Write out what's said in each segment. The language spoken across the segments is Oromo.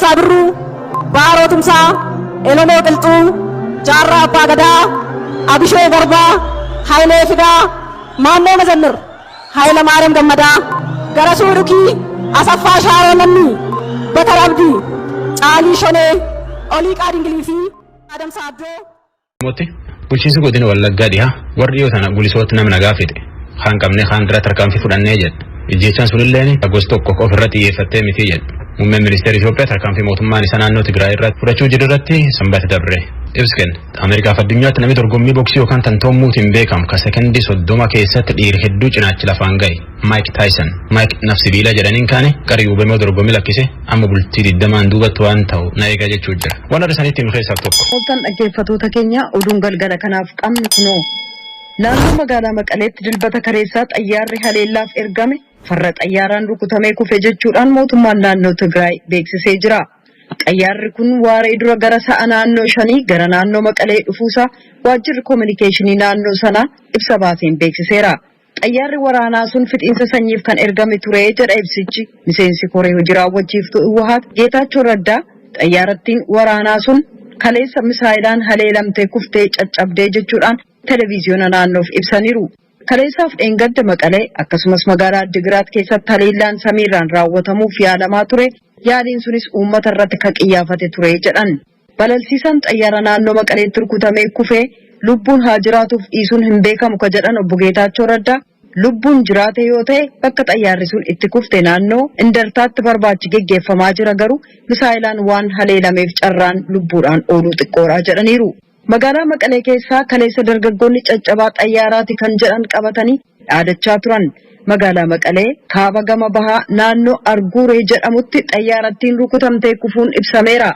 Raggaasaa Birruu, Baaroo Tumsaa, Elomoo Qilxuu, Jaarraa Abbaa Gadaa, Abishee Garbaa, Hayilee Fidaa, Maannoo Mazannir, Hayila Maariyaam Gammadaa, Garasuu Dhukii, Asaffaa Shaaroo Lammii, Bakar Abdii, Caalii Shonee, Oliiqaa Dingilii fi Adamsaa Addoo. Bulchiinsi godina Wallaggaa dhihaa warri dhiyoo tana gulisooti nama nagaa fixe. Kaan qabnee kaan dura tarkaanfii fudhannee jedha. Ijjeechaan sunilleen gosa tokko ofirratti xiyyeeffattee miti jedha. Muummeen ministeera Itoophiyaa tarkaanfii mootummaan isa naannoo Tigray irratti fudhachuu jiru irratti sanbata dabre. Ibsa kenna. Ameerikaaf addunyaatti namni dorgommii boksii yookaan tantoommuutiin beekamu ka sekendii 30 keessatti dhiira hedduu cinaachi lafaan ga'e. Mike Tyson. Mike nafsibiila jedhaniin kaane qarii hubamee dorgommii lakkise amma bultii 20 duubatti waan ta'u na eegaa jechuu jira. Waan adda saniitti nu keessaa tokko. Qoltan dhaggeeffattoota keenya oduun galgala kanaaf qabnu kunoo. Naannoo magaalaa Maqaleetti dilbata kareessaa xayyaarri haleellaaf ergame farra xayyaaraan rukutamee kufe jechuudhaan mootummaan naannoo Tigray beeksisee jira. Xayyaarri kun waaree dura gara sa'a naannoo 5 gara naannoo Maqalee dhufuusaa waajjirri koominikeeshinii naannoo sanaa ibsa baaseen beeksiseera. Xayyaarri waraanaa sun fixiinsa sanyiif kan ergame ture jedha ibsichi. Miseensi koree hojii raawwachiiftuu Iwahaat Geetaachoo Raddaa xayyaarattiin waraanaa sun kaleessa misaayilaan haleelamtee kuftee caccabdee jechuudhaan televiziyoona naannoof ibsaniiru. Kaleessaaf dheengadda Maqalee akkasumas magaalaa Digiraat keessatti haleellaan samiirraan raawwatamuuf yaalamaa ture. Yaaliin sunis uummata irratti kan qiyyaafate ture jedhan. Balalsiisaan xayyaara naannoo Maqaleetti rukutamee kufee lubbuun haa jiraatuuf dhiisuun hin beekamu ka jedhan obbo Geetaachoo Raddaa lubbuun jiraate yoo ta'e bakka xayyaarri sun itti kufte naannoo indartaatti barbaachi geggeeffamaa jira garuu misaayilaan waan haleelameef carraan lubbuudhaan ooluu xiqqooraa jedhaniiru. Magaalaa Maqalee keessaa kaleessa dargaggoonni caccabaa xayyaaraati kan jedhan qabatanii dhaadachaa turan. Magaalaa Maqalee kaaba gama bahaa naannoo Arguuree jedhamutti xayyaarattiin rukutamtee kufuun ibsameera.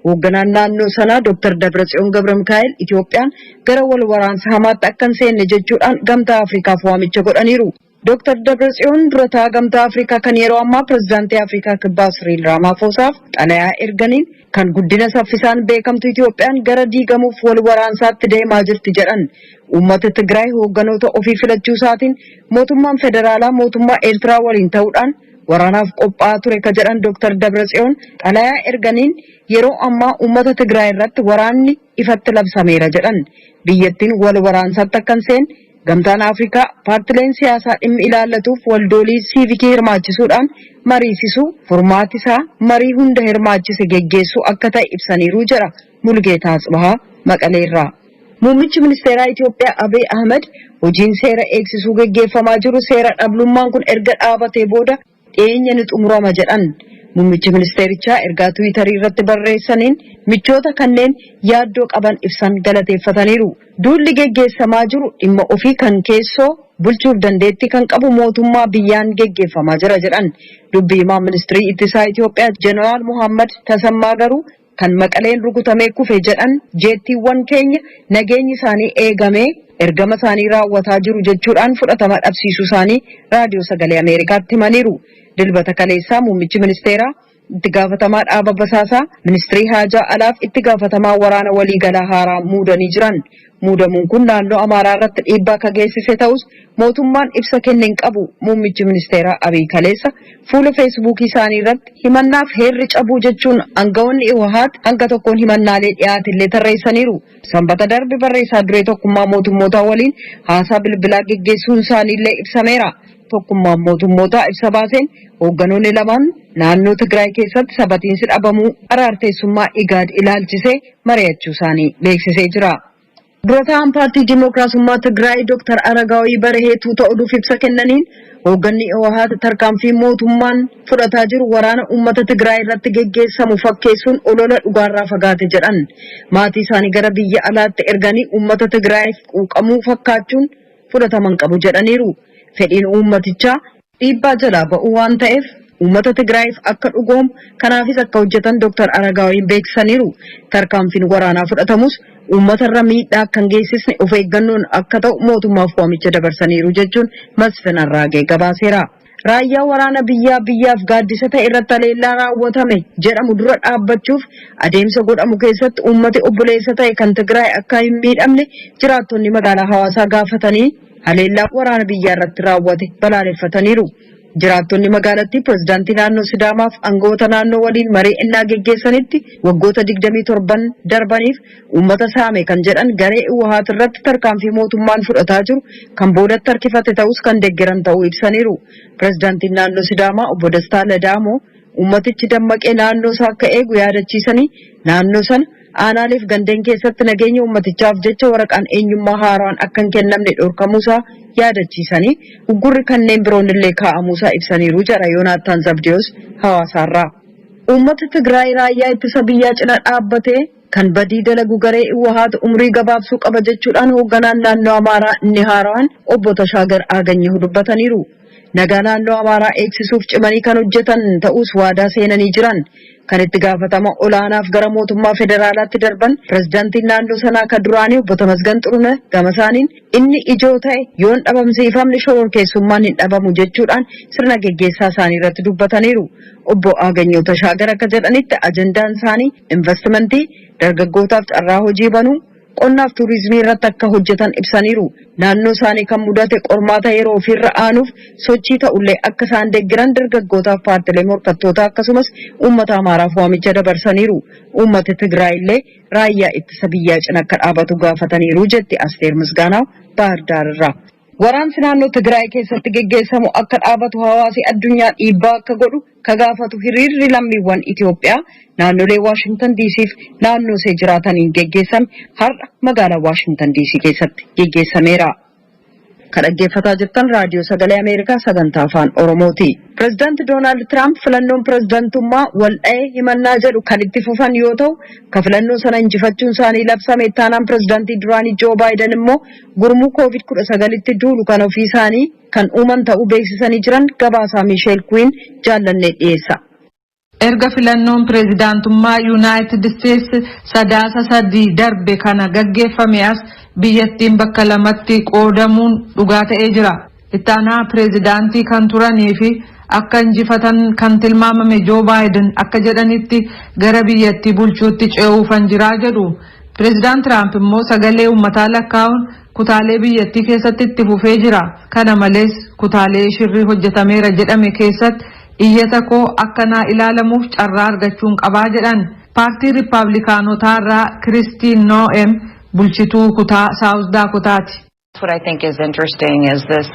Hoogganaan naannoo sanaa Dr. Dabratsiyoon Gabramikaa'el Itoophiyaan gara wal waraansa hamaatti akka hin seenne jechuudhaan gamtaa Afrikaaf waamicha godhaniiru. Dr. Dabratsiyoon durataa gamtaa Afrikaa kan yeroo ammaa pirezidaantii Afrikaa Kibbaa Siriil Ramaphosaaf xalayaa erganiin kan guddina saffisaan beekamtu Itoophiyaan gara diigamuuf wal waraansaatti deemaa jirti jedhan. Uummata Tigray hoogganoota ofii filachuu isaatiin mootummaan federaalaa mootummaa Eertiraa waliin ta'uudhaan waraanaaf qophaa'aa ture ka jedhan Dr. Dabratsiyoon xalayaa erganiin yeroo ammaa uummata Tigray irratti waraanni ifatti labsameera jedhan. Biyyattiin wal waraansaatti akka hin seenne gamtaan Afrikaa paartileen siyaasaa dhimmi ilaallatuuf waldoolii siivikii hirmaachisuudhaan mariisisuu furmaati isaa marii hunda hirmaachise geggeessuu akka ta'e ibsaniiru jedha Mulgeetaa Tsibahaa Maqaleerraa. Muummichi ministeeraa Itoophiyaa Abiy Ahmed hojiin seera eegsisuu geggeeffamaa jiru seera dhablummaan kun erga dhaabatee booda dhiyeenya ni xumurama jedhan. Muummichi ministeerichaa ergaa Tiwiitarii irratti barreessaniin michoota kanneen yaaddoo qaban ibsan galateeffataniiru. Duulli geggeessamaa jiru dhimma ofii kan keessoo bulchuuf dandeettii kan qabu mootummaa biyyaan geggeeffamaa jira jedhan. Dubbi himaa ministirii ittisaa Itoophiyaa Jeneraal Muhammad Tasammaa garuu kan Maqaleen rukutamee kufe jedhan jeettiiwwan keenya nageenyi isaanii eegamee ergama isaanii raawwataa jiru jechuudhaan fudhatama dhabsiisuu isaanii raadiyoo sagalee Ameerikaatti himaniiru. Dilbata kaleessaa muummichi ministeeraa itti gaafatamaa dhaaba basaasaa ministirii haajaa alaaf itti gaafatamaa waraana waliigalaa haaraa muudanii jiran. Muudamuun kun naannoo Amaaraa irratti dhiibbaa akka geessise ta'us mootummaan ibsa kenneen qabu. Muummichi ministeeraa Abiy kaleessa fuula feesbuukii isaanii irratti himannaaf heerri cabuu jechuun aangawoonni Iwahaat hanga tokkoon himannaalee dhiyaatillee tarreessaniiru. Sanbata darbe barreessaa duree tokkummaa mootummootaa waliin haasaa bilbilaa geggeessuun isaaniillee ibsameera. Tokkummaan mootummootaa ibsa baaseen hoogganoonni lamaan naannoo Tigray keessatti sabatiinsi dhabamuu araarteessummaa IGAD ilaalchisee mari'achuu isaanii beeksisee jira. Durataan paartii Dimookiraasummaa Tigray Dr. Aragaawii Bareheetuu ta'uuf ibsa kennaniin hoogganni Iwahaat tarkaanfii mootummaan fudhataa jiru waraana uummata Tigray irratti geggeessamu fakkeessuun olola dhugaarraa fagaate jedhan. Maatii isaanii gara biyya alaatti erganii uummata Tigrayif quuqamuu fakkaachuun fudhataman qabu jedhaniiru. Fedhiin uummatichaa dhiibbaa jalaa ba'uu waan ta'eef uummata Tigrayif akka dhugoomu kanaafis akka hojjetan Dr. Aragaawiin beeksisaniiru. Tarkaanfiin waraanaa fudhatamus uummata irra miidhaa kan geessisne of eeggannoon akka ta'u mootummaaf waamicha dabarsaniiru jechuun Masfin Arraagee gabaaseera. Raayyaa waraana biyyaaf gaaddisa ta'e irratti haleellaa raawwatame jedhamu dura dhaabbachuuf adeemsa godhamu keessatti uummati obboleessa ta'e kan Tigray akka hin miidhamne jiraattonni magaalaa Hawaasaa gaafatanii haleellaa waraana biyyaa irratti raawwate balaaleffataniiru. Jiraattonni magaalattii pirezidaantii naannoo Sidaamaaf aangawoota naannoo waliin marii innaa geggeessanitti waggoota 27 darbaniif uummata saame kan jedhan garee Uwahaat irratti tarkaanfii mootummaan fudhataa jiru kan boodatti harkifate ta'us kan deeggaran ta'uu ibsaniiru. Pirezidaantiin naannoo Sidaamaa obbo Dastaa Ladaamoo ummatichi dammaqee naannoo isaa akka eegu yaadachiisanii naannoo sana aanaaleef gandeen keessatti nageenya ummatichaaf jecha waraqaan eenyummaa haaraan akka hin kennamne dhorkamuusaa yaadachiisanii uggurri kanneen biroon illee kaa'amuusaa ibsaniiru jedha Yoonaataan Zabdiyoos Hawaasaarraa. Uummata Tigraay raayyaa ittisa biyyaa cina dhaabbatee kan badii dalagu garee Uwahaat umrii gabaabsuu qaba jechuudhaan hoogganaan naannoo Amaaraa inni haaraan obbo Tashaagar Aaganyee dubbataniiru. Nagaa naannoo Amaaraa eegsisuuf cimanii kan hojjetan ta'us waadaa seenanii jiran kan itti gaafatama olaanaaf gara mootummaa federaalaatti darban pirezidaantiin naannoo sanaa kan duraanii obbo Tamasgan Xurunee gama isaaniin inni ijoo ta'e yoon dhabamsiifamne shororkeessummaan hin dhabamu jechuudhaan sirna geggeessaa isaanii irratti dubbataniiru. Obbo Aaganyoo Tashaagar akka jedhanitti ajandaan isaanii investimentii, dargaggootaaf carraa hojii banuu, qonnaaf turizimii irratti akka hojjetan ibsaniiru. Naannoo isaanii kan mudate qormaata yeroo ofirra aanuuf sochii ta'ullee akka isaan deeggaran dargaggootaaf paartilee morkattootaa akkasumas uummata Amaaraaf waamicha dabarsaniiru. Uummata Tigraay illee raayyaa ittisa biyyaa cina akka dhaabatu gaafataniiru jetti Asteer Misgaanaaw Baahirdaar irraa. Waraansi naannoo Tigraay keessatti geggeessamu akka dhaabatu hawaasi addunyaa dhiibbaa akka godhu ka gaafatu hiriirri lammiiwwan Itoophiyaa naannolee Washington DC fi naannoo see jiraataniin geggeessame har'a magaalaa Washington DC keessatti geggeessameera. Kan dhaggeeffataa jirtan raadiyoo sagalee Ameerikaa sagantaa afaan Oromooti. Pireezidaantii Doonaald Tiraamp filannoon pireezidaantummaa waldha'ee himannaa jedhu kan itti fufan yoo ta'u, ka filannoo sana injifachuun isaanii labsame taanaan pireezidaantii duraanii Joo Baayiden immoo gurmuu COVID-19tti duulu kan ofii isaanii kan uuman ta'uu beeksisanii jiran gabaasaa Miisheel Kuwiin jaallannee dhiyeessa. Erga filannoon pireezidaantummaa Yuunaayitid Isteetsi sadaasa 3 darbe kana gaggeeffame as biyyattiin bakka lamatti qoodamuun dhugaa ta'ee jira. Ittaanaa pireezidaantii kan turanii fi akka injifatan kan tilmaamame Joo Baayiden akka jedhanitti gara biyyattii bulchuutti ce'uufan jiraa jedhu. Pireezidaant Tiraamp immoo sagalee uummataa lakkaa'uun kutaalee biyyattii keessatti itti fufee jira. Kana malees kutaalee shirrii hojjetameera jedhame keessatti iyyata koo akka naa ilaalamuuf carraa argachuun qabaa jedhan. Paartii Riippaabilikaanotaa irraa Kiristiin Noo'em bulchituu kutaa Saawus Daakotaati. What I think is interesting is this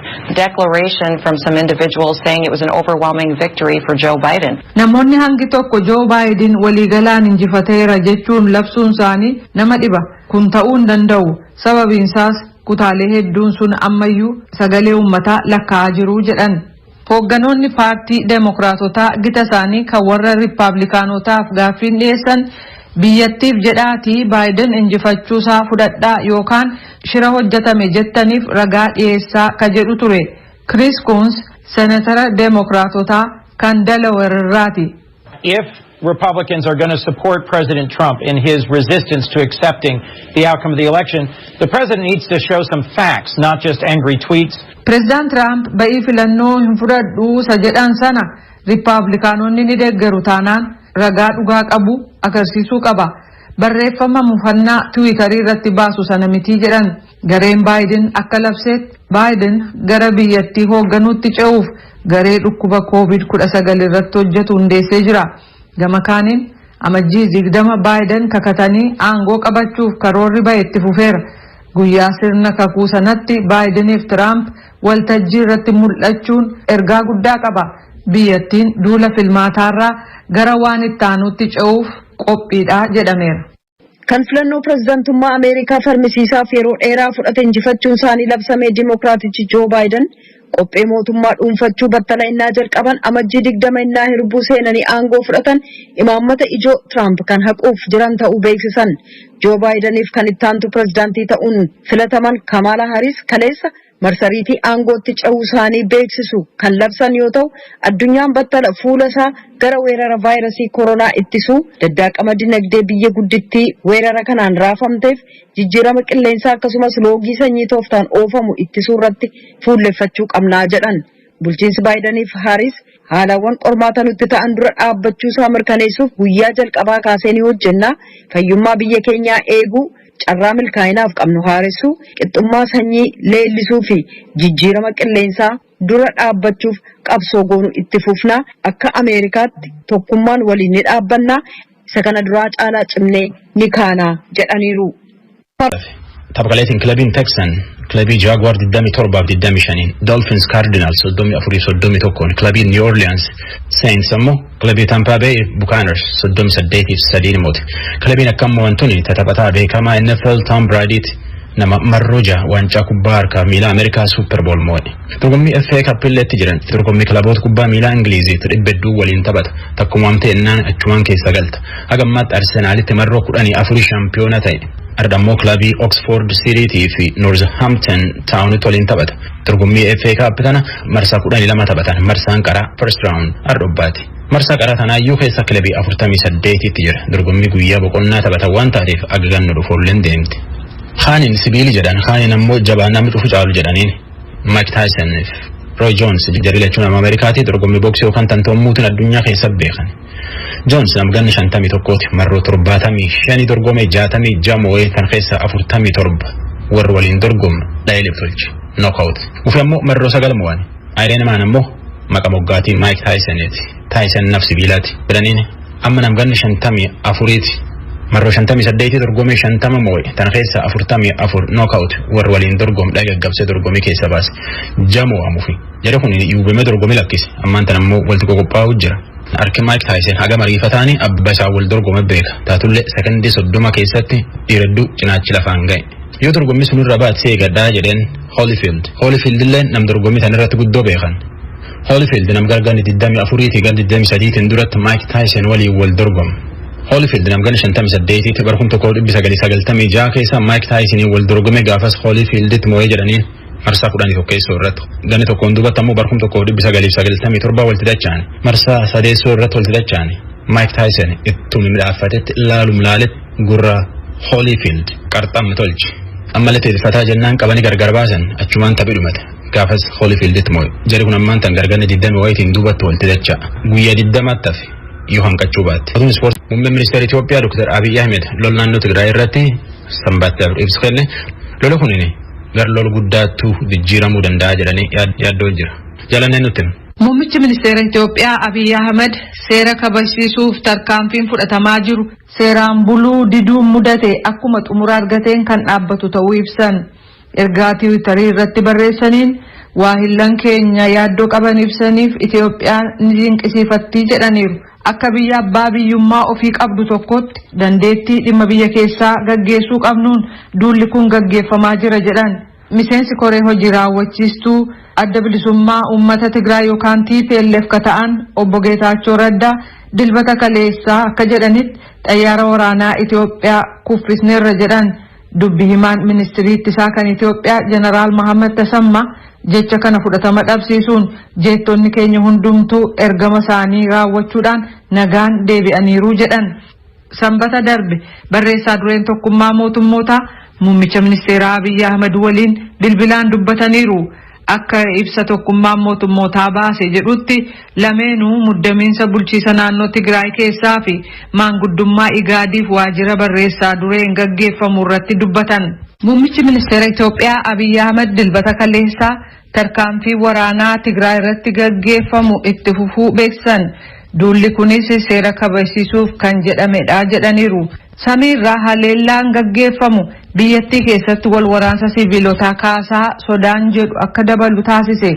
declaration from some individuals saying it was an overwhelming victory for Joe Biden. Namoonni hangi tokko Joo Baayiden waliigalaan injifateera jechuun labsuun isaanii nama dhiba. Kun ta'uu hin danda'u. Sababiin isaas kutaalee hedduun sun ammayyuu sagalee uummataa lakkaa'aa jiru jedhan. Hoogganoonni paartii Deemokiraatotaa gita isaanii kan warra Riippaabilikaanotaaf gaaffiin dhiyeessan biyyattiif jedhaatii Baayiden injifachuusaa fudhadhaa yookaan shira hojjetame jettaniif ragaa dhiyeessaa ka jedhu ture. Chris Coons senatara Deemokiraatotaa kan Delaware irraati. If Republicans are going to support President Trump in his resistance to accepting the outcome of the election, the president needs to show some facts, not just angry tweets. President Trump ba'ii filannoo hin fudhadhu sa jedhan sana Riippaabilikaanonni ni deeggaru taanaan ragaa dhugaa qabu agarsiisuu qaba. Barreeffama mufannaa Tiwiitarii irratti baasu sana mitii jedhan. Gareen Baayiden akka labseetti Baayiden gara biyyattii hoogganuutti ce'uuf garee dhukkuba COVID-19 irratti hojjetu hundeessee jira. Gama kaaniin amajjii 20 Baayiden kakatanii aangoo qabachuuf karoorri ba'e itti fufeera. Guyyaa sirna kakuu sanatti Baayideniif Tiraamp waltajjii irratti mul'achuun ergaa guddaa qaba. Biyyattiin duula filmaataarraa gara waan itti aanutti ce'uuf qophiidha jedhameera. Kan filannoo pireezidaantummaa Ameerikaa falmisiisaaf yeroo dheeraa fudhate injifachuun isaanii labsame Dimookiraatichi Joo Baayiden qophee mootummaa dhuunfachuu battala innaa jalqaban amajjii 20 innaa hirbuu seenanii aangoo fudhatan imaammata ijoo Tiraamp kan haquuf jiran ta'uu beeksisan. Joo Baayideniif kan itti aantu pireezidaantii ta'uun filataman Kamala Harris kaleessa marsariitii aangootti ce'uu isaanii beeksisu kan labsan yoo ta'u addunyaan battala fuula isaa gara weerara vaayirasii koronaa ittisuu daddaaqama dinagdee biyya guddittii weerara kanaan raafamteef jijjiirama qilleensaa akkasumas loogii sanyii tooftaan oofamu ittisuu irratti fuulleffachuu qabnaa jedhan. Bulchiinsi Baayideniif Harris haalawwan qormaata nutti ta'an dura dhaabbachuu isaa mirkaneessuuf guyyaa jalqabaa kaasee ni hojjenna. Fayyummaa biyya keenyaa eeguu, carraa milkaa'inaaf qabnu haaressuu, qixxummaa sanyii leellisuu fi jijjiirama qilleensaa dura dhaabbachuuf qabsoo goonu itti fufnaa akka Ameerikaatti tokkummaan waliin ni dhaabbannaa isa kana duraa caalaa cimnee ni kaanaa jedhaniiru. Taphaqaleetiin kilabiin Texan, kilabii Jaguar 27-25, Dolphins Cardinals 34-31, kilabii New Orleans Saints ammoo kilabii Tampa Bay Buccaneers 38-3 moote. Kilabiin akkammoo wantoonni taphataa beekamaa NFL Tom Brady'ti nama marroja waancaa kubbaa harkaa miilaa Ameerikaa Super Bowl moo'e. Dorgommii FA Cup illeetti jiran dorgommii kilaboota kubbaa miilaa Ingilizii dhibbedduu waliin taphata. Takkumaan ta'ennaan achumaan keessa galta. Hagammaatti Arsenaalitti marroo 14 shaampiyoona ta'e. Ardammoo kilabii Oxford City fi Northampton Town waliin taphata. Dorgommii FA Cup kana marsaa 12 taphatan. Marsaan qaraa first round ardobbaati. Marsaa qaraa tanaayyuu keessa kilabii 48tti jira. Dorgommii guyyaa boqonnaa taphatan waan taateef agagannu dhufoolleen deemti. Khaanin sibiili jedhan khaanin ammoo jabaa namni dhufu caalu jedhaniin Mike Tyson fi Roy Jones jarri lachuun nama Ameerikaatti dorgommii booksii yookaan tantoommuutiin addunyaa keessa beekan. Jones namganni 51tti marroo 75 dorgome 66 moo'ee kan keessa 47 warra waliin dorgomu dha'ilee tolchi knockout. Ufi ammoo marroo 9 moo'an. Irene Man ammoo maqaa moggaatii Mike Tyson'eeti. Tyson naf sibiilaati jedhaniin amma namganni 54tti marroo 58 dorgome 50 moo'e tan keessa 44 knockout warra waliin dorgomu gaggabsee dorgomii keessa baase. Jamoo amufi. Jedhe kun yuubame dorgomii lakkise ammaan tan ammoo walti qophaa'u jira. Arki Mike Tyson haga mariifataani abba isaa wal dorgome beeka. Taatullee sekondii 30 keessatti dhiiraddu cinaachi lafaan ga'e. Yoo dorgommii sunirra baatsee gaddaa jedheen Holyfield illee nam dorgommii tan irratti guddoo beekan. Holyfield nam gargaarni 24 gara 23 duratti Mike Tyson waliin wal dorgomu. Holyfield nam gargaarni 58 bara 1996 keessa Mike Tyson wal dorgome gaafas Holyfielditti moo'ee jedhaniin marsaa 11 keessa irratti ganni tokkoon duubatti ammoo bara 1997 walti dacha'an marsaa 3 irratti walti dacha'an Mike Tyson ittuma midhaafatetti ilaalum laaletti gurra Holyfield qarxamma tolchi ammallee teessifataa jennaan qabanii gargar baasan achumaan taphidhumate gaafas Holyfielditti moo'e jari kun ammaan tan gargarni 20 duubatti walti dacha'a guyyaa 20 tafe yoo hanqachuu baatte. Atuun ispoortii muummeen ministeera Itoophiyaa Dr. Abiy Ahmed lol naannoo Tigraay irratti sanbaatti ibsa kenne lola kunini gar lol guddaattu jijjiiramuu danda'a jedhanii yaaddoo jira. Jalanneen nutti. Muummichi ministeera Itoophiyaa Abiy Ahmed seera kabachiisuuf tarkaanfiin fudhatamaa jiru seeraan buluu diduun mudate akkuma xumura argateen kan dhaabbatu ta'uu ibsan. Ergaa Tiwiitarii irratti barreessaniin waahillan keenya yaaddoo qaban ibsaniif Itoophiyaan ni dinqisiifatti jedhaniiru. Akka biyya abbaa biyyummaa ofii qabdu tokkotti dandeettii dhimma biyya keessaa gaggeessuu qabnuun duulli kun gaggeeffamaa jira jedhan. Miseensi koree hojii raawwachiistuu adda bilisummaa uummata Tigray yookaan Tplf kata'an obbo Geetaachoo Raddaa dilbata kaleessaa akka jedhanitti xayyaara waraanaa Itoophiyaa kuffisneerra jedhan. Dubbi himaan ministirii ittisaa kan Itoophiyaa Jeneraal Mohammad Tasammaa jecha kana fudhatama dhabsiisuun jeettonni keenya hundumtuu ergama isaanii raawwachuudhaan nagaan deebi'aniiru jedhan. Sanbata darbe barreessaa dureen tokkummaa mootummootaa muummicha ministeeraa Abiy Ahmed waliin bilbilaan dubbataniiru. Akka ibsa tokkummaan mootummootaa baase jedhutti lameenuu muddamiinsa bulchiisa naannoo Tigraay keessaa fi maanguddummaa Igaadiif waajjira barreessaa dureen gaggeeffamu irratti dubbatan. Muummichi ministeera Itoophiyaa Abiy Ahmed dilbata kaleessaa tarkaanfii waraanaa Tigraay irratti gaggeeffamu itti fufuu beeksisan. Duulli kunis seera kabachiisuuf kan jedhamedha jedhaniiru. Samiirraa haleellaan gaggeeffamu biyyattii keessatti wal waraansa siviilotaa kaasaa sodaan jedhu akka dabalu taasise.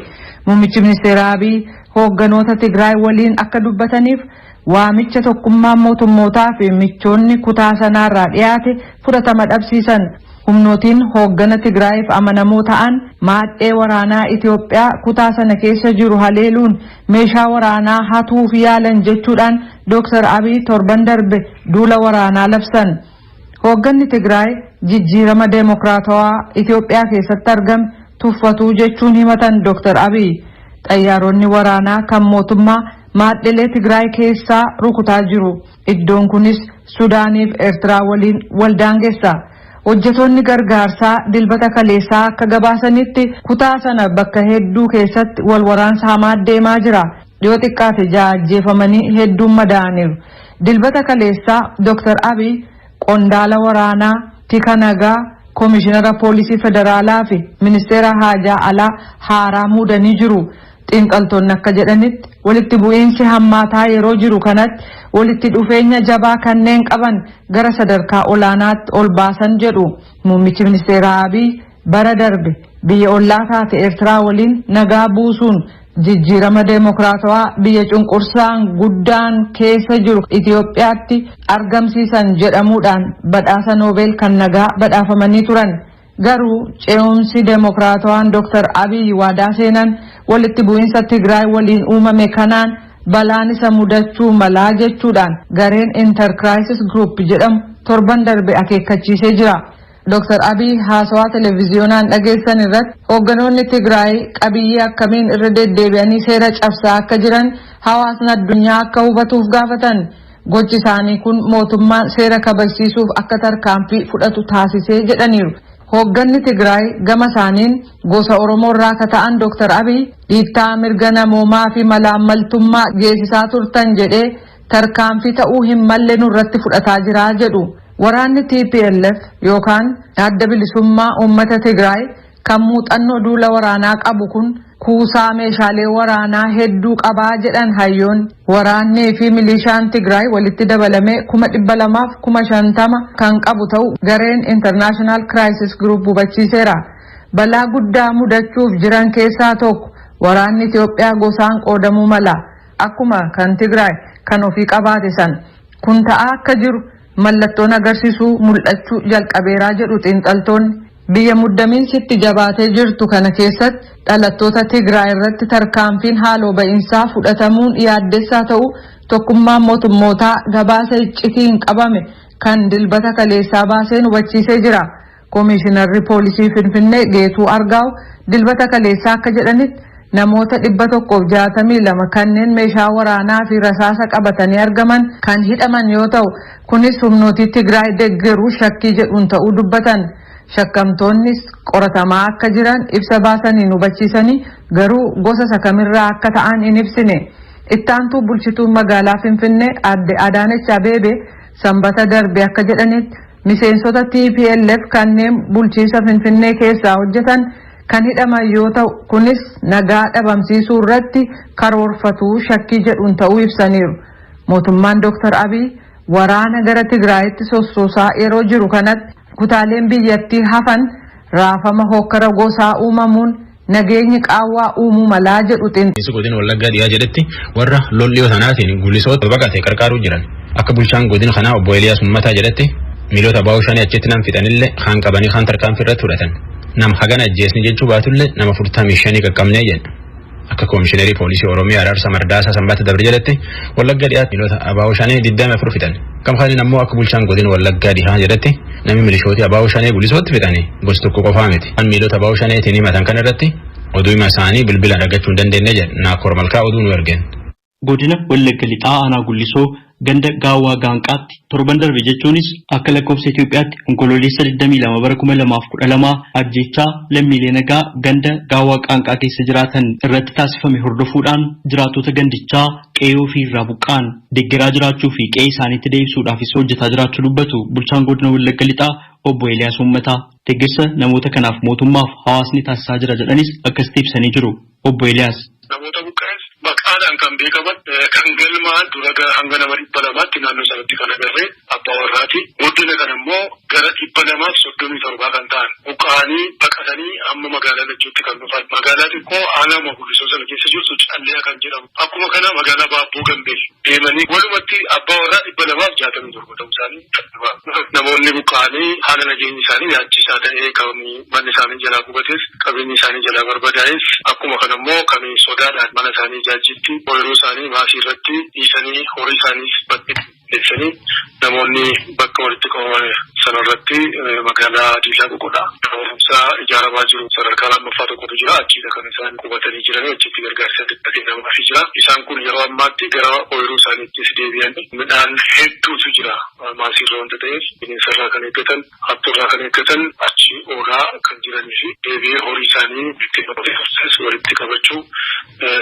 Muummichi ministeera Abiy hoogganoota Tigraay waliin akka dubbataniif waamicha tokkummaan mootummootaa fi michoonni kutaa sanaarraa dhiyaate fudhatama dhabsiisan. Humnootiin hooggana Tigraayiif amanamoo ta'an maadhee waraanaa Itoophiyaa kutaa sana keessa jiru haleeluun meeshaa waraanaa hatuuf yaalan jechuudhaan Dr. Abiy torban darbe duula waraanaa labsan. Hoogganni Tigraay jijjiirama demokraatawaa Itoophiyaa keessatti argame tuffatuu jechuun himatan Dr. Abiy. Xayyaaronni waraanaa kan mootummaa maadhilee Tigraay keessaa rukutaa jiru. Iddoon kunis Sudaaniif Eertiraa waliin waldaangeessa. Hojjetoonni gargaarsaa dilbata kaleessaa akka gabaasanitti kutaa sana bakka hedduu keessatti wal waraansa hamaa deemaa jira. Dhiyoo xiqqaate ajjeefamanii hedduun madaa'aniiru. Dilbata kaleessaa Dr. Abiy qondaala waraanaa tika nagaa Komishinara Poolisii Federaalaa fi Ministeera Haajaa Alaa haaraa muudanii jiru. Xiinxaltoonni akka jedhanitti walitti bu'iinsi hammaataa yeroo jiru kanatti walitti dhufeenya jabaa kanneen qaban gara sadarkaa olaanaatti ol baasan jedhu. Muummichi Ministeeraa Abiy bara darbe biyya ollaa taate Eertiraa waliin nagaa buusuun jijjiirama deemokiraatawaa biyya cunqursaan guddaan keessa jiru Itoophiyaatti argamsiisan jedhamuudhaan badhaasa Noobel kan nagaa badhaafamanii turan. Garuu ce'umsi deemokiraatawaan Dr. Abiy waadaa seenan walitti bu'iinsa Tigraay waliin uumame kanaan balaan isa mudachuu malaa jechuudhaan gareen Intercrisis Group jedhamu torban darbe akeekkachiisee jira. Dr. Abiy haasawaa televiziyoonaan dhageessan irratti hoogganoonni Tigraay qabiyyee akkamiin irra deddeebi'anii seera cabsaa akka jiran hawaasni addunyaa akka hubatuuf gaafatan. Gochi isaanii kun mootummaan seera kabachiisuuf akka tarkaanfii fudhatu taasisee jedhaniiru. Hoogganni Tigraay gama isaaniin gosa Oromoo irraa akka ta'an Dr. Abiy dhiittaa mirga namoomaa fi malaammaltummaa geessisaa turtan jedhee tarkaanfii ta'uu hin malle nurratti fudhataa jira jedhu. Waraanni Tplf yookaan adda bilisummaa uummata Tigraay kan muuxannoo duula waraanaa qabu kun kuusaa meeshaalee waraanaa hedduu qabaa jedhan hayyoon. Waraannii fi milishaan Tigraay walitti dabalamee 250,000 kan qabu ta'u gareen International Crisis Group hubachiiseera. Balaa guddaa mudachuuf jiran keessaa tokko waraanni Itoophiyaa gosaan qoodamuu mala. Akkuma kan Tigraay kan ofii qabaate san kun ta'aa akka jiru mallattoon agarsiisuu mul'achuu jalqabeeraa jedhu xiinxaltoonni. Biyya muddamiinsitti jabaatee jirtu kana keessatti dhalattoota Tigraay irratti tarkaanfiin haaloo ba'iinsaa fudhatamuun yaaddessaa ta'u tokkummaan mootummootaa gabaasa iccitiin qabame kan dilbata kaleessaa baaseen hubachiisee jira. Komishinarri Poolisii Finfinnee Geetuu Argaaw dilbata kaleessaa akka jedhanitti namoota 162 kanneen meeshaa waraanaa fi rasaasa qabatanii argaman kan hidhaman yoo ta'u kunis humnootii Tigraay deeggaruu shakkii jedhuun ta'uu dubbatan. Shakkamtoonnis qoratamaa akka jiran ibsa baasaniin hubachiisanii garuu gosa sakamirraa akka ta'an hin ibsine. Ittaantuu bulchituun magaalaa Finfinnee Aadde Adaanech Abeebee sanbata darbe akka jedhanitti miseensota Tplf kanneen bulchiisa Finfinnee keessaa hojjetan kan hidhaman yoo ta'u kunis nagaa dhabamsiisuu irratti karoorfatuu shakkii jedhuun ta'uu ibsaniiru. Mootummaan Dr. Abiy waraana gara Tigraayitti sossoosaa yeroo jiru kanatti kutaaleen biyyattii hafan raafama hokkara gosaa uumamuun nageenyi qaawwaa uumuu malaa jedhu xiinxaltoonni. Godina Wallaggaa dhiyaa jedhetti warra lolliyoo sanaatiin gulisoota baqatee qarqaaruu jiran akka bulchaan godina kanaa obbo Eliyaas Ummataa jedhetti miilota baa'uu shanii achitti nam fixanillee kaan qabanii kaan tarkaanfii irratti fudhatan. Nam hagana ajjeesni jechuu baatullee nama 45 qaqqabnee jedha. Akka Komishinerii Poolisii Oromiyaa Araarsa Mardaasaa sanbata dabre jedhetti Wallaggaa dhiyaatti miilota abaa'uu shanii 24 fixan. Kam kaaniin ammoo akka bulchaan godina Wallaggaa dhihaa jedhetti namni milishooti abaa'uu shanii gulisootti fixanii gosa tokko qofaa miti. Kan miilota abaa'uu shaniitiin himatan kan irratti oduu hima isaanii bilbila argachuu hin dandeenye jedha. Naakkor Malkaa oduu nu ergeen. Godina Wallagga lixaa aanaa Gullisoo ganda gaawwaa gaanqaatti torban darbe jechuunis akka lakkoofsa Itoophiyaatti onkololeessa 22 bara 2012 ajjechaa lammiilee nagaa ganda gaawwaa gaanqaa keessa jiraatan irratti taasifame hordofuudhaan jiraattota gandichaa qe'ee ofii irraa buqqaan deeggaraa jiraachuu fi qe'ee isaaniitti deebisuudhaafis hojjetaa jiraachuu dubbatu bulchaan godina Wallagga lixaa obbo Eliyaas Ummataa. Deeggarsa namoota kanaaf mootummaaf hawaasni taasisaa jira jedhanis akkasitti ibsanii jiru. Obbo Eliyaas. Namoota buqqa'es maqaadhaan kan beekaman kan galmaan dura hanga nama 200 naannoo sanatti kan agarree abbaa warraati. Guddina kan immoo gara 237 kan ta'an buqqa'anii baqatanii amma magaalaa Najjootti kan dhufan. Magaalaa xiqqoo aanaa Gullisoo sana keessa jirtu Callee kan jedhamu. Akkuma kana magaalaa Baabboo Gambee deemanii walumatti abbaa warraa 267 ta'uu isaanii namoonni buqqa'anii haala nageenyi isaanii yaachisaa ta'ee kan manni isaanii jalaa gubates qabeenyi isaanii jalaa barbadaa'es akkuma kana immoo kan sodaadhaan mana isaanii jaajitti ooyiruu isaanii maasii irratti dhiisanii horii isaaniis bakkeessanii namoonni bakka walitti qabaman sanarratti magaalaa Diilaa Boqodhaa barumsaa ijaaramaa jiru sadarkaa lammaffaa tokkotu jira achiidha kan isaan qubatanii jiranii achitti gargaarsa dadhabee namaafii jira. Isaan kun yeroo ammaatti gara ooyiruu isaaniittis deebi'anii midhaan hedduutu jira maasiirra wanta ta'eef bineensarraa kan eeggatan hattuurraa kan eeggatan achi oolaa kan jiranii fi deebi'ee horii isaanii walitti qabachuu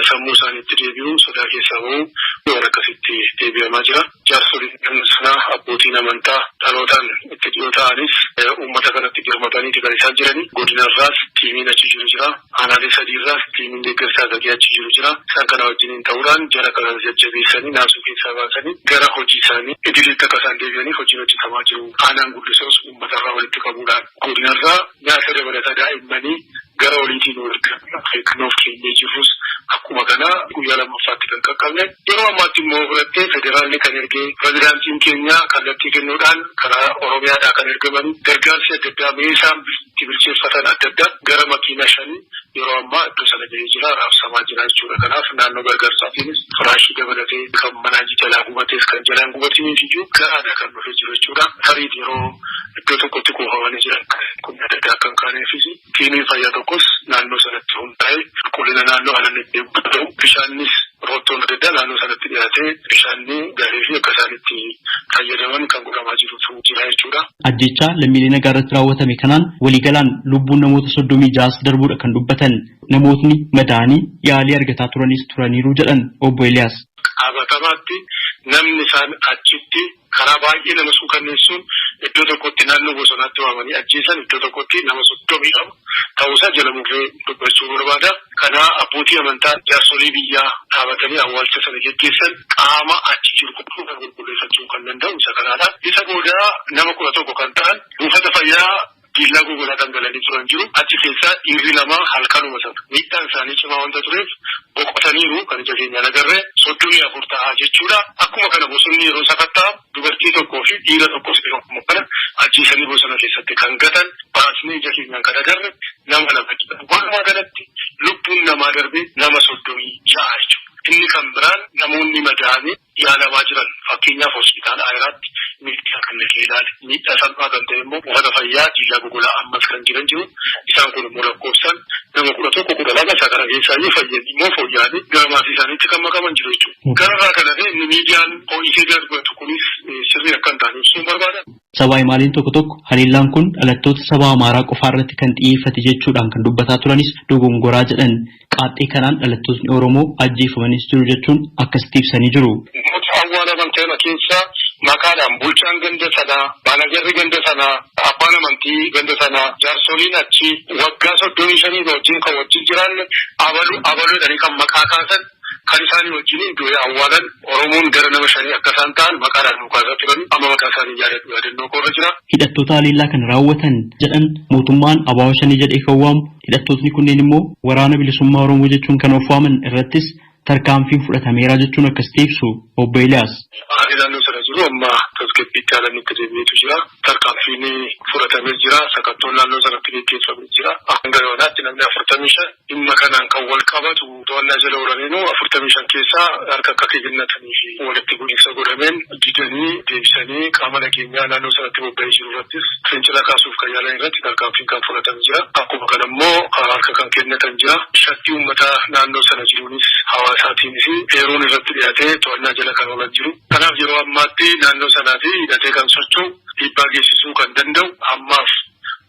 sammuu isaaniitti deebi'uu sodaa keessaa bahuu yoo akkasitti deebi'amaa jira. Jaarsoliin sanaa abbootiin amantaa dhalootaan itti dhiyoo ta'anis uummata kanatti hirmatanii kan isaan jiranii godinarraas tiimiin achi jiru jira. Aanaalee sadiirraas tiimiin deeggarsaa gadi achi jiru jira. Isaan kana wajjiniin ta'uudhaan jara kana jajjabeessanii naasuu keessaa baasanii gara hojii isaanii idileetti akka isaan deebi'anii hojiin hojjetamaa jiru. Aanaan guddisoos uummatarraa walitti qabuudhaan godinarraa nyaata dabalata daa'immanii gara oliitiin eegnoof keenyee jirrus akkuma kana guyyaa lammaffaatti kan qaqqabne yeroo ammaatti immoo fudhattee federaalli kan ergee pirezidaantiin keenya kallattii kennuudhaan karaa Oromiyaadhaa kan ergamanii gargaarsi adda addaa meeshaan bilcheeffatan adda addaa gara makiinaa 5 yeroo ammaa iddoo sana ga'ee jira raabsamaa jira jechuudha. Kanaaf naannoo gargaarsaatiinis firaashii dabalatee kan manaa jalaa gubatees kan jalaan gubatiniif iyyuu garaadha kan dhufee jiru jechuudha. Tarii yeroo iddoo tokkotti kuufamanii jiran kun adda addaa kan kaaneefis tiimiin fayyaa tokkos naannoo sanatti hundaa'ee qulqullina naannoo alanni ta'u bishaanis roottoon adda addaa naannoo sanatti dhiyaatee bishaanni gaarii fi akka isaan itti fayyadaman kan godhamaa jirutu jira jechuudha. Ajjechaa lammiilee nagaa irratti raawwatame kanaan waliigalaan lubbuun namoota 36 darbuudha kan dubbatan. Namootni madaanii yaalii argataa turanis turaniiru jedhan obbo Eliyaas. Qabatamaatti namni isaan achitti karaa baay'ee nama suukanneessuun iddoo tokkotti naannoo bosonaatti waamanii ajjeesan iddoo tokkotti nama 30 ta'uusaa jala mufee dubbachuu barbaada. Kana abbootii amantaa jaarsolii biyyaa dhaabatanii awwaalcha sana geggeessan qaama achi jiru qulqulleeffachuu kan danda'u isa kanaadha. Isa booda nama 11 kan ta'an buufata fayyaa diillaa gogolaa dhangalanii turan jiru. Achi keessaa dhiirri lamaa halkanuma sana miidhaan isaanii cimaa wanta tureef boqotaniiru kan ija keenyaan agarree 34 ta'aa jechuudha. Akkuma kana bosonni yeroo sakatta'amu dubartii tokkoo fi dhiira tokkos akkuma kana ajjeesanii bosona keessatti kan gatan baasnee ija keenyaan kan agarre nama lama jedhama. Walumaa galatti lubbuun namaa darbee nama 36 jechuudha. Inni kan biraan namoonni madaa'anii yaalamaa jiran fakkeenyaaf hospitaala Ayiraatti miidhaa kan naqee ilaale. Miidhaa salphaa kan ta'e immoo buufata fayyaa diillaa gogolaa ammas kan jiran jiru. Isaan kun immoo lakkoofsaan nama 11 12 isaa kana keessaayyuu fayyanii immoo fooyya'anii gara maatii isaaniitti kan makaman jiru jechuudha. Kanarraa kan hafe inni miidiyaan ho'isee darbatu kunis sirrii akka hin taane ibsuun barbaada. Sabaa himaaleen tokko tokko haleellaan kun dhalattoota saba Amaaraa qofaa irratti kan xiyyeeffate jechuudhaan kan dubbataa turanis dogongoraa jedhan. Qaaxxee kanaan dhalattoonni Oromoo ajjeefamanis jiru jechuun akkasitti ibsanii jiru. Awwaalaman ta'e keessaa maqaadhaan bulchaan ganda sanaa, baanagarri ganda sanaa, abbaan amantii ganda sanaa, jaarsoliin achi waggaa 35 wajjin kan wajjin jiran abaluudhanii kan maqaa kaasan kan isaanii wajjin iddoo awwaalan Oromoon gara nama 5 akka isaan ta'an maqaadhaan nu kaasaa turan amma maqaa isaanii yaadannoo koorra jira. Hidhattoota haleellaa kan raawwatan jedhan mootummaan Abaawo Shanii jedhee kan waamu hidhattootni kunneen immoo waraana bilisummaa Oromoo jechuun kan of waaman irrattis tarkaanfiin fudhatameera jechuun akkasitti ibsu obbo Eliyaas. Naannoo sana jiru amma tasgabbiitti haalanitti deebi'eetu jira. Tarkaanfiin fudhatamee jira. Sakattoon naannoo sanatti gaggeeffamee jira. Hanga yoonaatti namni 45 dhimma kanaan kan wal qabatu to'annaa jala oolaniinu 45 keessaa harka akka kennatanii fi walitti bu'iinsa godhameen didanii deebisanii qaama nageenyaa naannoo sanatti bobba'ee jiru irrattis fincila kaasuuf kan yaalan irratti tarkaanfiin kan fudhatamee jira. Akkuma kana immoo harka kan kennatan jira. Shakki uummata naannoo sana jiruunis hawaasaatiinis heeruun irratti dhiyaatee to'annaa jala kan oolan jiru. Kanaaf yeroo ammaatti naannoo sanaatii hidhatee kan socho'u dhiibbaa geessisuu kan danda'u ammaaf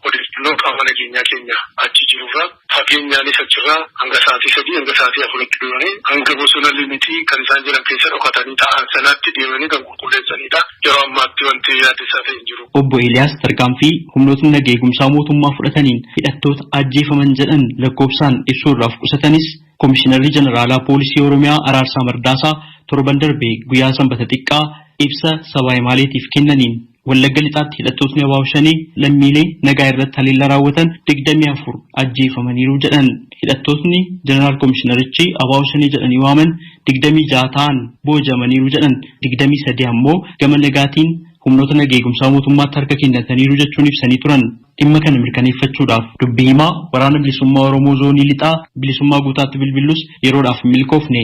odeeffannoo qaama nageenyaa keenya achi jirurraa fageenyaanis achirraa hanga sa'aatii 3 hanga sa'aatii 4 deemanii hanga bosona limitii kan isaan jiran keessa dhokatanii ta'an sanaatti deemanii kan qulqulleessanidha. Yeroo ammaatti wanti yaaddessaa ta'e hin jiru. Obbo Eliyaas tarkaanfii humnootni nagaa eegumsaa mootummaa fudhataniin hidhattoota ajjeefaman jedhan lakkoofsaan ibsuurraaf qusatanis Komishinarri Jeneraalaa Poolisii Oromiyaa Araarsaa Mardaasaa torban darbee guyyaa sanbata xiqqaa ibsa sabaa himaaleetiif kennaniin Wallagga Lixaatti hidhattootni Abaawo Shanii lammiilee nagaa irratti haleellaa raawwatan 24 ajjeefamaniiru jedhan. Hidhattootni Jeneraal Komishinarichi Abaawo Shanii jedhanii waaman 26 ta'an boojamaniiru jedhan. 23 ammoo gama nagaatiin humnoota nagaa eegumsaa mootummaatti harka kennataniiru jechuun ibsanii turan. Dhimma kana mirkaneeffachuudhaaf dubbii himaa waraana bilisummaa Oromoo zoonii lixaa bilisummaa guutaatti bilbilus yeroodhaaf milkoofne.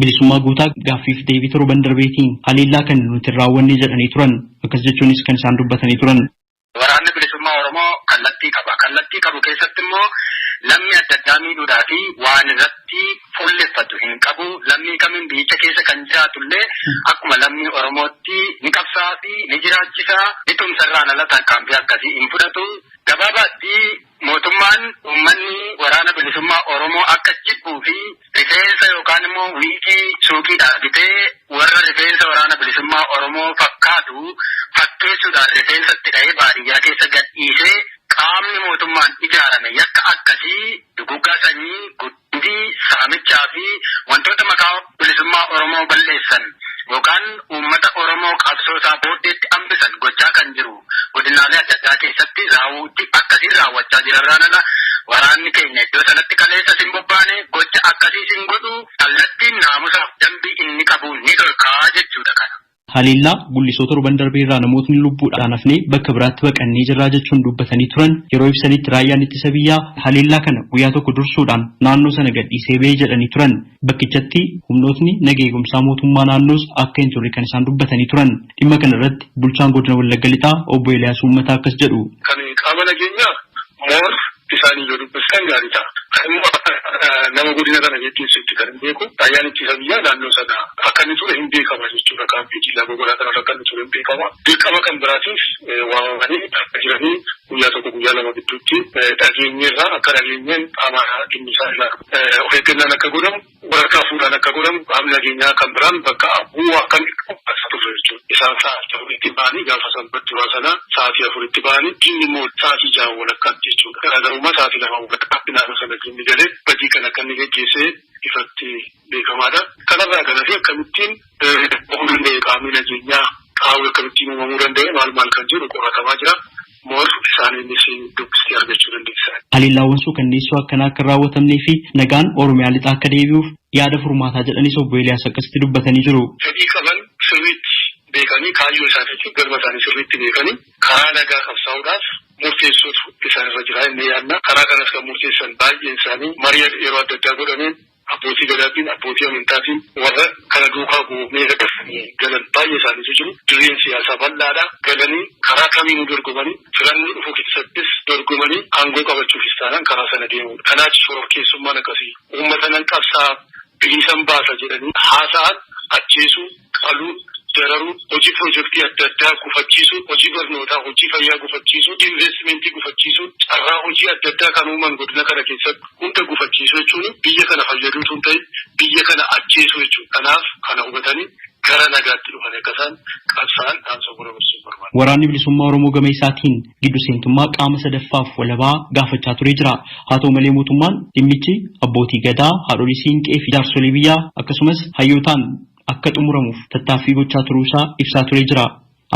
Bilisummaa guutaa gaaffiif deebii torban darbeetiin haleellaa kan nuti raawwanne jedhanii turan. Akkas jechuunis kan isaan dubbatanii turan. Waraanni bilisummaa Oromoo kallattii qaba. Kallattii qabu keessatti immoo lammii adda addaa miidhuudhaa fi waan irratti fuulleffatu hin qabu. Lammii kamiin biyyicha keessa kan jiraatullee akkuma lammii Oromootti ni qabsaa fi ni jiraachisaa. Bitumsarraan ala tarkaanfii akkasii hin fudhatu. Gabaabaatti mootummaan uummanni waraana bilisummaa Oromoo akka jibbuu fi rifeensa yookaan immoo wiigii suuqiidhaa bitee warra rifeensa waraana bilisummaa Oromoo fakkaatu fakkeessuudhaan rifeensatti dha'ee baadiyyaa keessa gadhiisee qaamni mootummaan ijaarame yakka akkasii duguggaa sanyii guddii saamichaa fi wantoota maqaa bilisummaa Oromoo balleessan yookaan uummata Oromoo qabsoosaa booddeetti hambisan gochaa kan jiru godinaalee adda addaa keessatti raawwuutti akkasiin raawwachaa jirarraanala waraanni keenya iddoo sanatti kaleessa sin bobbaane gocha akkasii sin godhu kallattiin naamusaaf dambii inni qabu ni dhorkaa jechuudha kana. Haliillaa gullisoota torban darbee irraa namootni lubbuudhaan hafnee bakka biraatti baqannee jirraa jechuun dubbatanii turan yeroo ibsanitti raayyaan ittisa biyyaa haliillaa kana guyyaa tokko dursuudhaan naannoo sana gadhiisee ba'ee jedhanii turan bakkichatti humnootni naga eegumsaa mootummaa naannoos akka hin turre kan isaan dubbatanii turan dhimma kana irratti bulchaan godina Wallagga Lixaa obbo Eliyaas Uummataa akkas jedhu. Kan qaama nageenyaa moor isaanii yoo dubbistan gaarii ta'a. Nama godina kana jechuutti kan hin beeku raayyaan ittisa biyyaa naannoo sana akka inni ture hin beekama jechuudha. Kaampii lafa godhaa kanarra akka inni ture hin beekama. Dirqama kan biraatiif waamamanii akka jiranii guyyaa tokko guyyaa lama gidduutti dhageenyeerraa akka dhageenyeen qaama dhimmi isaa ilaalu. Of eeggannaan akka godhamu waraqaa fuudhaan akka godhamu qaamni nageenyaa kan biraan bakka bu'aa akka inni qophaa'aa ture jechuudha. Isaan sa'aatii afuritti ba'anii gaafa sanbatti duraa sana sa'aatii afuritti ba'anii diinni immoo sa'aatii ja'a walakkaatti jechuudha. Garaagarummaa sa'aatii lama walakkaatti naannoo sana diinni galee badii kan akka inni geggeessee ifatti beekamaadha. Kanarraa kanatti akkamittiin danda'e qaamni nageenyaa qaawwi akkamittiin uumamuu danda'e maal kan jedhu qoratamaa jira. Moor isaaniinis dubbistii argachuu dandeessan. Haliillaawwan suukanneessoo akkanaa akka raawwatamnee fi nagaan Oromiyaa lixaa akka deebi'uuf yaada furmaataa jedhanis obbo Eliyaas akkasitti dubbatanii jiru. Fedhii qaban sirriitti beekanii kaayyoo isaaniitti galma isaanii sirriitti beekanii karaa nagaa qabsaa'uudhaaf murteessuutu isaanirra jira inni yaadna. Karaa kanas kan murteessan baay'een isaanii marii yeroo adda addaa godhameen abbootii gadaatiin abbootii amantaatiin warra kana duukaa buufnee galan baay'ee isaaniitu jiru. Dirreen siyaasaa bal'aadha. Galanii karaa kamiinuu dorgomanii filannoo dhufu keessattis dorgomanii aangoo qabachuufis taanaan karaa sana deemudha. Kanaaf shororkeessummaan akkasii uummata nan qabsaa bilisan baasa jedhanii haasa'an ajjeesuu qaluu dararuu hojii piroojeektii adda addaa gufachiisuu hojii barnootaa hojii fayyaa gufachiisuu investimentii gufachiisuu carraa hojii adda addaa kan uuman godina kana keessatti hunda gufachiisuu jechuun biyya kana fayyaduu tun ta'e biyya kana ajjeesuu jechuudha. Kanaaf kana hubatanii gara nagaatti dhufan akkasaan qabsaan dhaamsa godhamuun barbaada. Waraanni bilisummaa Oromoo gama isaatiin giddu seentummaa qaama sadaffaaf walabaa gaafachaa turee jira. Haa ta'u malee mootummaan dhimmichi abbootii gadaa, haadholii siinqee fi jaarsolii biyyaa akkasumas hayyootaan akka xumuramuuf tattaaffii gochaa turuusaa ibsaa turee jira.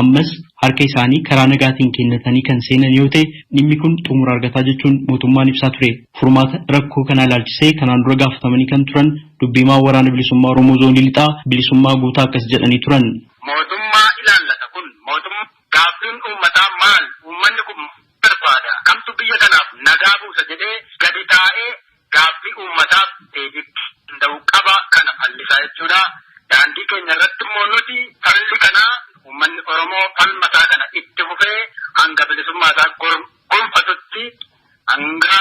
Ammas harka isaanii karaa nagaatiin kennatanii kan seenan yoo ta'e dhimmi kun xumura argataa jechuun mootummaan ibsaa ture. Furmaata rakkoo kana ilaalchisee kanaan dura gaafatamanii kan turan dubbimaa waraana bilisummaa Oromoo zoonii lixaa bilisummaa guutaa akkas jedhanii turan. Mootummaa ilaallata kun mootummaa gaaffiin uummataa maal uummanni kun barbaada kamtu biyya kanaaf nagaa buusa jedhee gadi taa'ee gaaffii uummataaf deebii danda'u qaba kana fallisaa jechuudha. Daandii keenya irratti immoo nuti falli kanaa uummanni Oromoo falmataa kana itti fufee hanga bilisummaa isaa gonfatutti hanga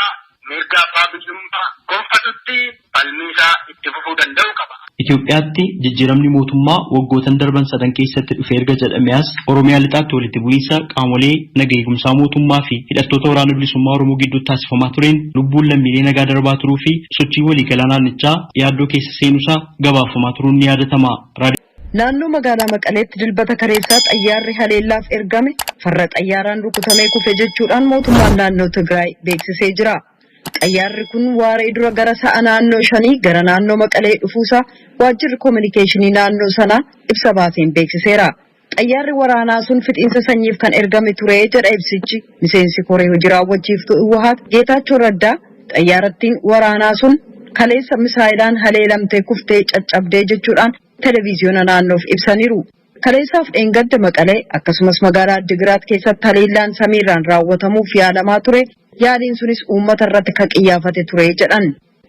mirga abbaa biyyummaa gonfatutti falmii isaa itti fufuu danda'u qaba. Itoophiyaatti jijjiiramni mootummaa waggootan darban 7 keessatti dhufee erga jedhamee as Oromiyaa lixaatti walitti bu'iinsa qaamolee naga eegumsaa mootummaa fi hidhattoota waraana bilisummaa Oromoo gidduutti taasifamaa tureen lubbuun lammiilee nagaa darbaa turuu fi sochii waliigalaa naannichaa yaaddoo keessa seenuusaa gabaafamaa turuun ni yaadatama. Naannoo magaalaa Maqaleetti dilbata kareessaa xayyaarri haleellaaf ergame farra xayyaaraan rukutamee kufe jechuudhaan mootummaan naannoo Tigray beeksisee jira. Xayyaarri kun waaree dura gara sa'a naannoo 5 gara naannoo Maqalee dhufuusaa waajjirri koominikeeshinii naannoo sanaa ibsa baaseen beeksiseera. Xayyaarri waraanaa sun fixiinsa sanyiif kan ergame ture jedha ibsichi. Miseensi koree hojii raawwachiiftuu Iwahaat Geetaachoo Raddaa xayyaarattiin waraanaa sun kaleessa misaayilaan haleelamtee kuftee caccabdee jechuudhaan televiziyoona naannoof ibsaniiru. Kaleessaaf dheengadda Maqalee akkasumas magaalaa Addigiraat keessatti haleellaan samiirraan raawwatamuuf yaalamaa ture. Yaaliin sunis uummata irratti kan xiyyeeffate ture jedhan.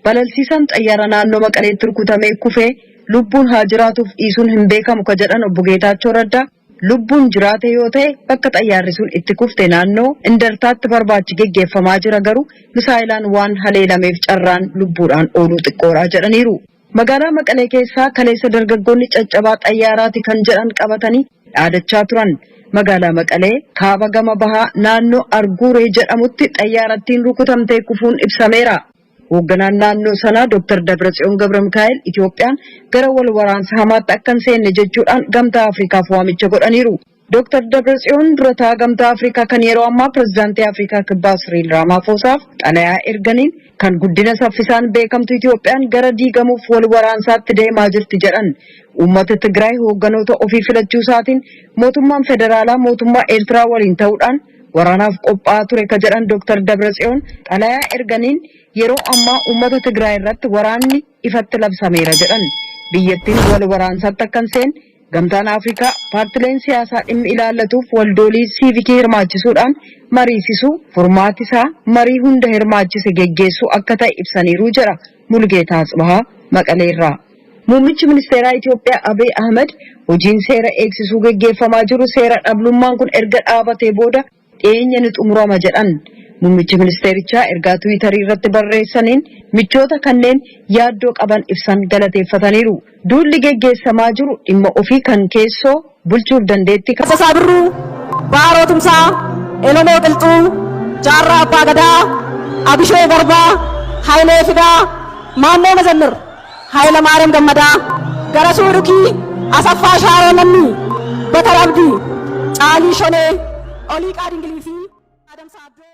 Balalsiisaan xayyaara naannoo Maqaleetti rukutamee kufee lubbuun haa jiraatuuf dhiisuun hin beekamu ka jedhan obbo Geetaachoo Raddaa lubbuun jiraate yoo ta'e bakka xayyaarri sun itti kufte naannoo Indartaatti barbaachi geggeeffamaa jira garuu misaayilaan waan haleelameef carraan lubbuudhaan ooluu xiqqoodha jedhaniiru. Magaalaa Maqalee keessaa kaleessa dargaggoonni caccabaa xayyaaraati kan jedhan qabatanii dhaadachaa turan. magaalaa Maqalee kaaba gama bahaa naannoo Arguuree jedhamutti xayyaarattiin rukutamtee kufuun ibsameera. Hoogganaan naannoo sanaa Dr. Dabratsiyoon Gabramikaa'el Itoophiyaan gara wal waraansa hamaatti akka hin seenne jechuudhaan gamtaa Afriikaaf waamicha godhaniiru. Dr. Dabratsiyoon durataa gamtaa Afrikaa kan yeroo ammaa pirezidaantii Afrikaa Kibbaa Siriil Ramaphosaaf xalayaa erganiin kan guddina saffisaan beekamtu Itoophiyaan gara diigamuuf wal waraansaatti deemaa jirti jedhan. Uummata Tigraay hoogganoota ofii filachuu isaatiin mootummaan federaalaa mootummaa Eertiraa waliin ta'uudhaan waraanaaf qophaa'aa ture ka jedhan Dr. Dabratsiyoon xalayaa erganiin yeroo ammaa uummata Tigraay irratti waraanni ifatti labsameera jedhan. Biyyattiin wal waraansaatti akka hin seenne gamtaan Afrikaa paartileen siyaasaa dhimmi ilaallatuuf waldoolii siivikii hirmaachisuudhaan mariisisuu furmaati isaa marii hunda hirmaachise geggeessuu akka ta'e ibsaniiru jedha Mulgeetaa Atsibahaa Maqaleerraa. Muummichi ministeeraa Itoophiyaa Abiy Ahmed hojiin seera eegsisuu geggeeffamaa jiru seera dhablummaan kun erga dhaabatee booda dhiyeenya ni xumurama jedhan. Muummichi ministeerichaa ergaa Tiwiitarii irratti barreessaniin michoota kanneen yaaddoo qaban ibsan galateeffataniiru. Duulli geggeessamaa jiru dhimma ofii kan keessoo bulchuuf dandeetti Kasasaa Birruu, Baaroo Tumsaa, Oromoo Qilxuu, Jaarraa Abbaa Gadaa, Abishee Garbaa, Hayilee Fidaa, Maannoo Mazannir, Hayila Maariyaam Gammadaa, Garasuu Dhukii, Asaffaa Shaaroo Namni, Batar Abdii, Caalii Shonee, Olii Qaadingilii fi Adamsaa Addoo